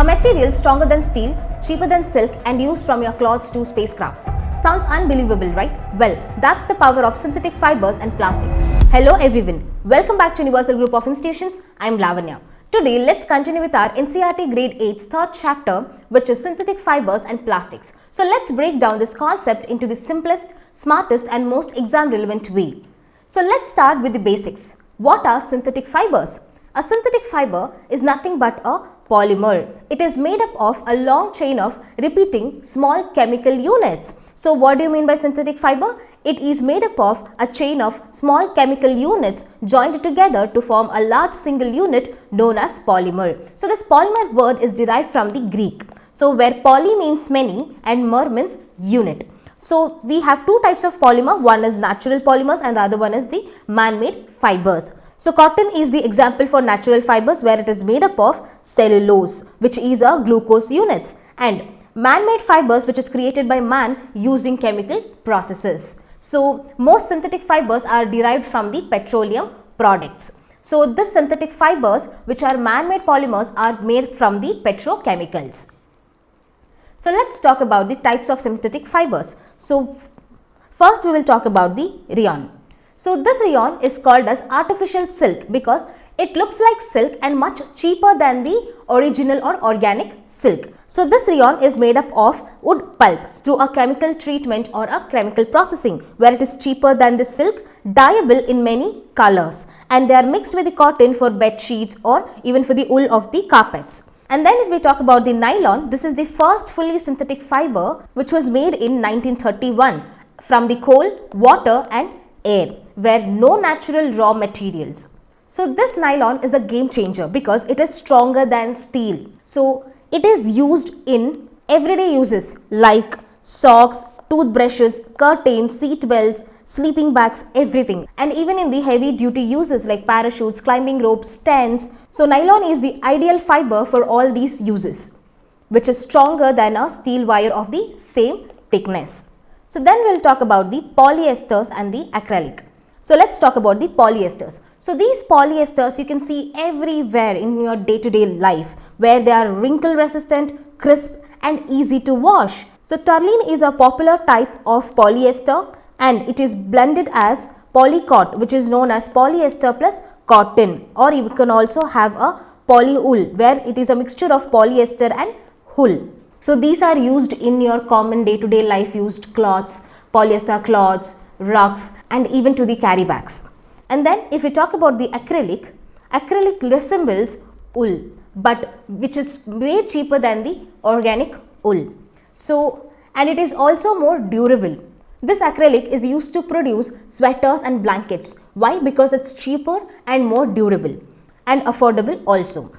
A material stronger than steel, cheaper than silk and used from your clothes to spacecrafts. Sounds unbelievable, right? Well, that's the power of synthetic fibers and plastics. Hello everyone, welcome back to Universal Group of Institutions. I'm Lavanya. Today, let's continue with our NCERT Grade 8's third chapter, which is Synthetic Fibers and Plastics. So let's break down this concept into the simplest, smartest and most exam relevant way. So let's start with the basics. What are synthetic fibers? A synthetic fiber is nothing but a polymer. It is made up of a long chain of repeating small chemical units. So what do you mean by synthetic fiber? It is made up of a chain of small chemical units joined together to form a large single unit known as polymer. So this polymer word is derived from the Greek. So where poly means many and mer means unit. So we have two types of polymer. One is natural polymers and the other one is the man-made fibers. So cotton is the example for natural fibers where it is made up of cellulose, which is a glucose units, and man-made fibers which is created by man using chemical processes. So most synthetic fibers are derived from the petroleum products. So this synthetic fibers which are man-made polymers are made from the petrochemicals. So let's talk about the types of synthetic fibers. So first we will talk about the rayon. So this rayon is called as artificial silk because it looks like silk and much cheaper than the original or organic silk. So this rayon is made up of wood pulp through a chemical treatment or a chemical processing where it is cheaper than the silk, dyeable in many colors, and they are mixed with the cotton for bed sheets or even for the wool of the carpets. And then if we talk about the nylon, this is the first fully synthetic fiber which was made in 1931 from the coal, water and air, where no natural raw materials. So this nylon is a game changer because it is stronger than steel. So it is used in everyday uses like socks, toothbrushes, curtains, seat belts, sleeping bags, everything, and even in the heavy duty uses like parachutes, climbing ropes, tents. So nylon is the ideal fiber for all these uses, which is stronger than a steel wire of the same thickness. So then we'll talk about the polyesters and the acrylic. So let's talk about the polyesters. So these polyesters you can see everywhere in your day-to-day life where they are wrinkle resistant, crisp and easy to wash. So Terling is a popular type of polyester and it is blended as polycot, which is known as polyester plus cotton, or you can also have a polywool where it is a mixture of polyester and wool. So these are used in your common day-to-day life used cloths, polyester cloths, rugs and even to the carry bags. And then if we talk about the acrylic, acrylic resembles wool but which is way cheaper than the organic wool. So and it is also more durable. This acrylic is used to produce sweaters and blankets. Why? Because it's cheaper and more durable and affordable also.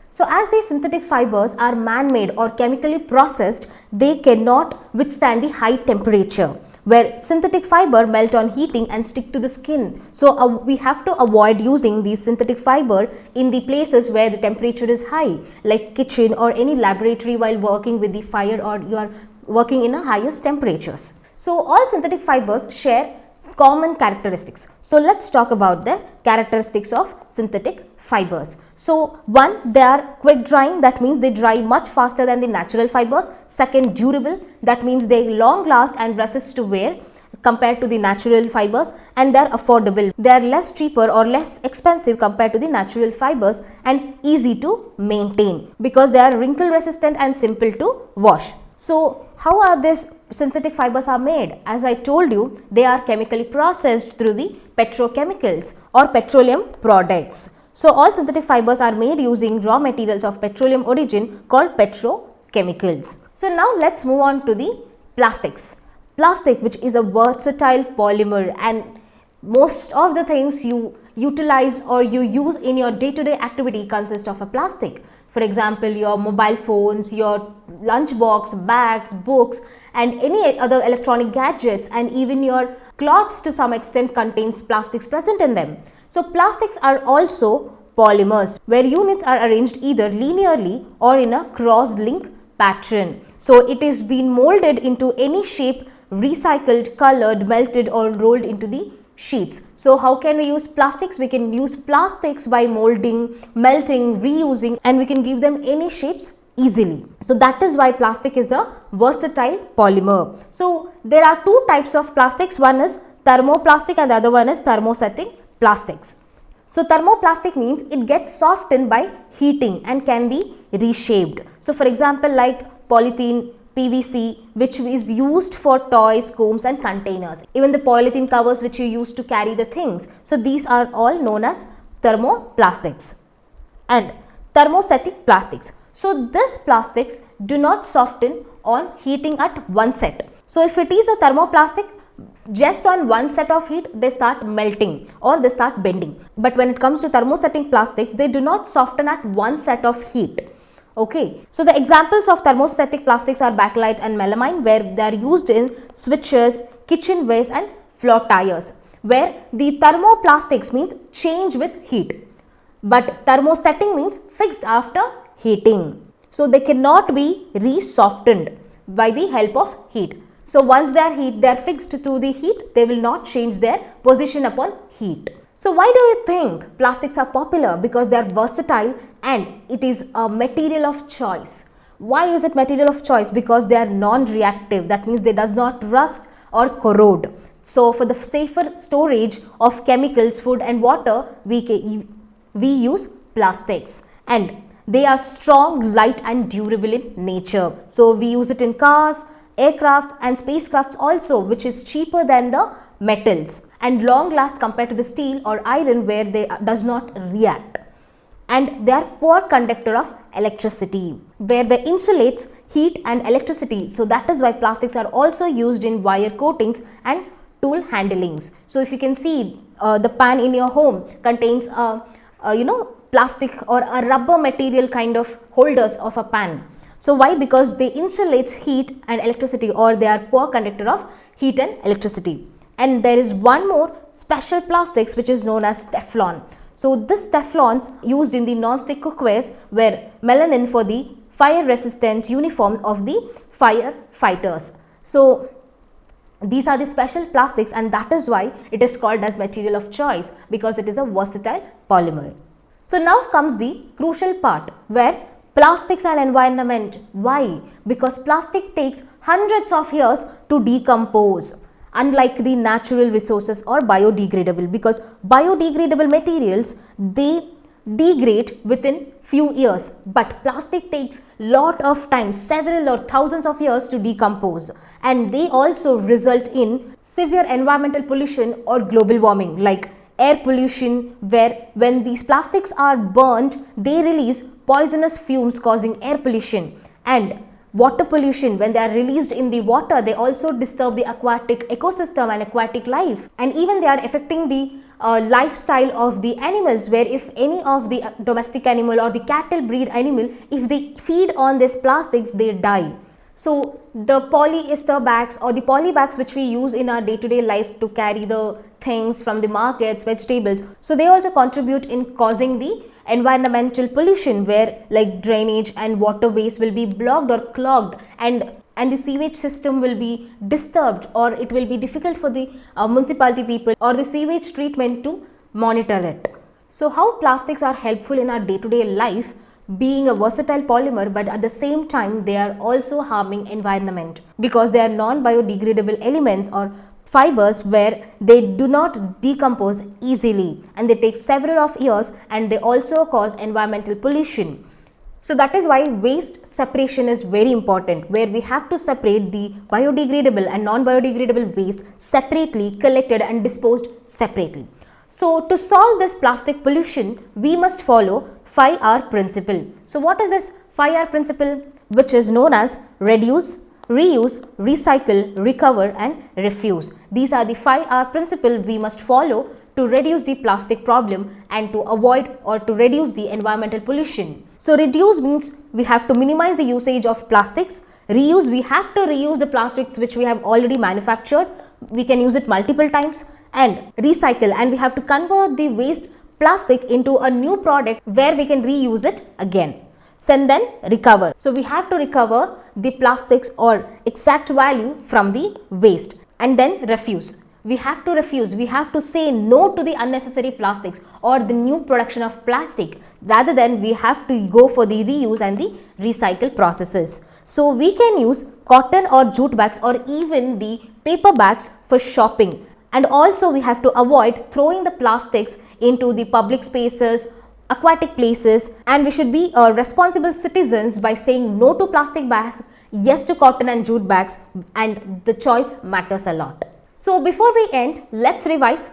So as these synthetic fibers are man-made or chemically processed, they cannot withstand the high temperature where synthetic fiber melt on heating and stick to the skin. So we have to avoid using these synthetic fiber in the places where the temperature is high like kitchen or any laboratory while working with the fire or you are working in a highest temperatures. So all synthetic fibers share common characteristics. So let's talk about the characteristics of synthetic fibers. So one, they are quick drying, that means they dry much faster than the natural fibers. Second, durable, that means they long last and resist to wear compared to the natural fibers, and they are affordable. They are less cheaper or less expensive compared to the natural fibers and easy to maintain because they are wrinkle resistant and simple to wash. So how are these synthetic fibers are made? As I told you, they are chemically processed through the petrochemicals or petroleum products. So all synthetic fibers are made using raw materials of petroleum origin called petrochemicals. So now let's move on to the plastics. Plastic, which is a versatile polymer, and most of the things you utilize or you use in your day-to-day activity consist of a plastic. For example, your mobile phones, your lunchbox, bags, books and any other electronic gadgets, and even your clothes to some extent contains plastics present in them. So plastics are also polymers where units are arranged either linearly or in a cross-link pattern. So it is being molded into any shape, recycled, colored, melted or rolled into the sheets. So how can we use plastics? We can use plastics by molding, melting, reusing, and we can give them any shapes easily. So that is why plastic is a versatile polymer. So there are two types of plastics. One is thermoplastic and the other one is thermosetting plastics. So thermoplastic means it gets softened by heating and can be reshaped. So for example, like polythene, PVC, which is used for toys, combs and containers. Even the polythene covers which you use to carry the things. So these are all known as thermoplastics. And thermosetting plastics. So these plastics do not soften on heating at one set. So if it is a thermoplastic, just on one set of heat they start melting or they start bending. But when it comes to thermosetting plastics, they do not soften at one set of heat. Okay, so the examples of thermosetting plastics are bakelite and melamine, where they are used in switches, kitchenwares and floor tires, where the thermoplastics means change with heat, but thermosetting means fixed after heating. So they cannot be re-softened by the help of heat. So once they are fixed to the heat, they will not change their position upon heat. So why do you think plastics are popular? Because they are versatile and it is a material of choice. Why is it material of choice? Because they are non-reactive. That means they does not rust or corrode. So for the safer storage of chemicals, food and water, we use plastics, and they are strong, light and durable in nature. So we use it in cars, aircrafts and spacecrafts also, which is cheaper than the metals and long last compared to the steel or iron, where they does not react, and they are poor conductor of electricity, where they insulates heat and electricity. So that is why plastics are also used in wire coatings and tool handlings. So if you can see the pan in your home contains plastic or a rubber material kind of holders of a pan. So why? Because they insulates heat and electricity, or they are poor conductor of heat and electricity. And there is one more special plastics which is known as Teflon. So this Teflons used in the non-stick cookwares, where melanin for the fire resistant uniform of the firefighters. So these are the special plastics, and that is why it is called as material of choice, because it is a versatile polymer. So now comes the crucial part, where plastics and environment. Why? Because plastic takes hundreds of years to decompose, unlike the natural resources or biodegradable, because biodegradable materials, they degrade within few years, but plastic takes lot of time, several or thousands of years to decompose, and they also result in severe environmental pollution or global warming, like air pollution, where when these plastics are burnt, they release poisonous fumes causing air pollution, and water pollution. When they are released in the water, they also disturb the aquatic ecosystem and aquatic life, and even they are affecting the lifestyle of the animals, where if any of the domestic animal or the cattle breed animal, if they feed on these plastics, they die. So the polyester bags or the poly bags which we use in our day-to-day life to carry the things from the markets, vegetables, so they also contribute in causing the environmental pollution, where like drainage and waterways will be blocked or clogged, and the sewage system will be disturbed, or it will be difficult for the municipality people or the sewage treatment to monitor it. So how plastics are helpful in our day-to-day life, being a versatile polymer, but at the same time they are also harming environment, because they are non-biodegradable elements or fibers, where they do not decompose easily, and they take several of years, and they also cause environmental pollution. So that is why waste separation is very important, where we have to separate the biodegradable and non-biodegradable waste separately, collected and disposed separately. So to solve this plastic pollution, we must follow 5R principle. So what is this 5R principle, which is known as reduce, reuse, recycle, recover and refuse? These are the 5R principle we must follow to reduce the plastic problem and to avoid or to reduce the environmental pollution. So reduce means we have to minimize the usage of plastics. Reuse, we have to reuse the plastics which we have already manufactured. We can use it multiple times. And recycle, and we have to convert the waste plastic into a new product where we can reuse it again. And then recover. So we have to recover the plastics or exact value from the waste. And then refuse. we have to refuse, we have to say no to the unnecessary plastics or the new production of plastic. Rather than we have to go for the reuse and the recycle processes. So we can use cotton or jute bags or even the paper bags for shopping. And also we have to avoid throwing the plastics into the public spaces, aquatic places, and we should be responsible citizens by saying no to plastic bags, yes to cotton and jute bags, and the choice matters a lot. So before we end, let's revise.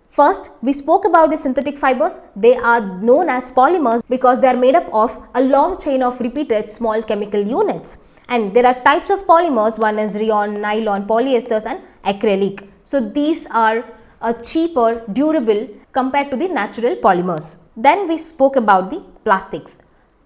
First, we spoke about the synthetic fibers. They are known as polymers because they are made up of a long chain of repeated small chemical units. And there are types of polymers. One is rayon, nylon, polyesters and acrylic. So these are cheaper, durable compared to the natural polymers. Then we spoke about the plastics.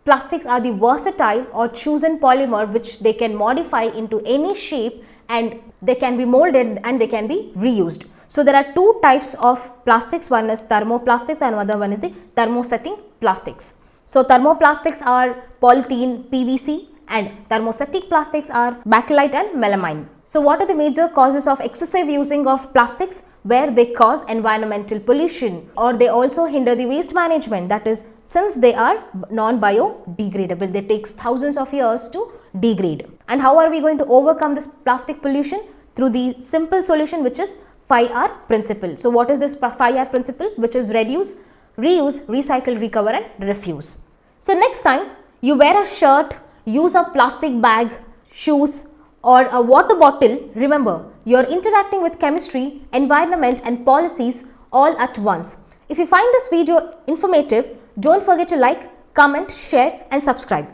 Plastics are the versatile or chosen polymer which they can modify into any shape, and they can be molded and they can be reused. So there are two types of plastics. One is thermoplastics and another one is the thermosetting plastics. So thermoplastics are polythene, PVC, and thermosetting plastics are bakelite and melamine. So what are the major causes of excessive using of plastics? Where they cause environmental pollution, or they also hinder the waste management. That is, since they are non-biodegradable, they take thousands of years to degrade. And how are we going to overcome this plastic pollution? Through the simple solution, which is 5R principle. So what is this 5R principle? Which is reduce, reuse, recycle, recover and refuse. So next time you wear a shirt, use a plastic bag, shoes or a water bottle, remember you are interacting with chemistry, environment and policies all at once. If you find this video informative, don't forget to like, comment, share and subscribe.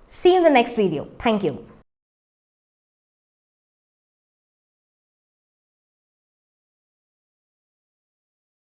See you in the next video. Thank you.